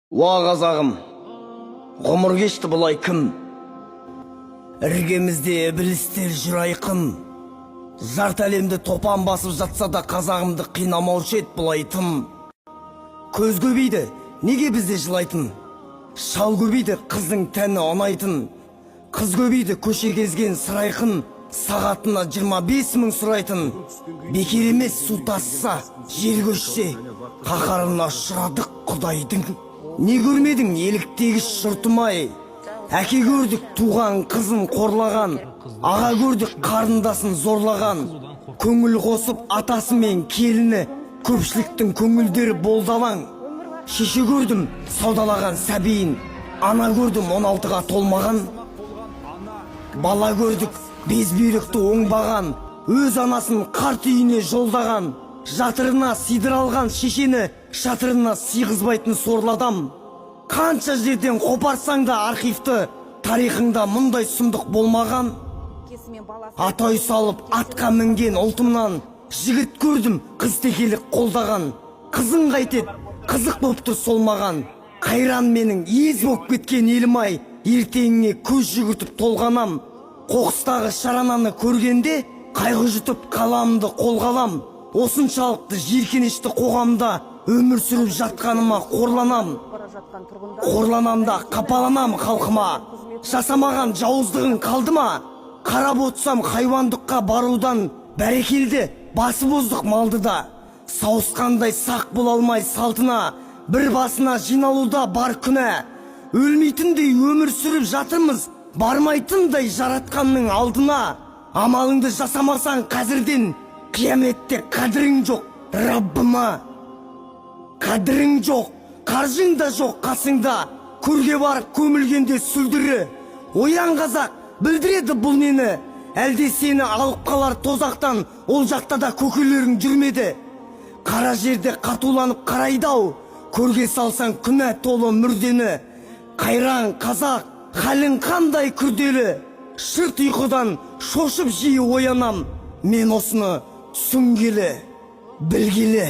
Уа қазағым, ғұмыр кешті бұлай кім? Іргемізде білістер жүр айқын. Жарт әлемді топан басып жатса да қазағымды қинамаушы ет бұлай тым. Көз көбейді, неге бізде жылайтын? Шал көбейді, қыздың тәні ұнайтын. Қыз көбейді, көше кезген сырайқын. Сағатына 25 мың сұрайтын. Бекер емес су тасса, жер көшсе, қаһарына ұшырадық Құдайдың. Не көрмедің еліктегі жұртымай? Әке көрдік туған қызын қорлаған, аға көрдік қарындасын зорлаған. Көңіл қосып атасы мен келіні, көпшіліктің көңілдері болдалаң. Шеше көрдім саудалаған сәбейін, ана көрдім 16-ға толмаған. Бала көрдік безбүйректі оңбаған, өз анасын қарт үйіне жолдаған. Жатырына сидыр алған шешені, шатырына сыйғызбайтын сорладам. Қанша жерден қопарсаң да архивті, тарихыңда мұндай сұмдық болмаған. Атой салып атқа мінген ұлтымнан, жігіт көрдім қыз текелік қолдаған. Қызың қайтет, қызық бопты солмаған. Қайран менің ез боп кеткен елім-ай, ертеңіне көз жүгіртіп толғанам. Қоқыстағы шарананы көргенде, қайғы жұтып қаламды қолғалам. Осыншалықты жиіркенішті қоғамда өмір сүріп жатқаныма қорланам. Қорланам да қапаланам халқыма. Жасамаған жауыздығың қалды ма? Қарап отсам хайуандыққа барудан бәрекелді, басы боздық малды да. Сауысқандай сақ бола алмай салтына, бір басына жиналуда бар күнә. Өлмейтіндей өмір сүріп жатырмыз, бармайтындай жаратқанның алдына. Амалыңды жасамасаң қазірден, қияметте қадірің жоқ Раббыма. Қадірің жоқ, қаржың да жоқ қасыңда, көрге барып көмілгенде сүлдірі. Оян қазақ, білдіреді бұл нені? Әлде сені алып қалар тозақтан, ол жақта да көкелерің жүрмеді. Қара жерде қатуланып қарайдау, көрге салсаң күнә толы мүрдені. Қайран қазақ, халің қандай күрделі. Шырт ұйқыдан шошып жиі оянам, мен осыны түсінгелі, білгелі.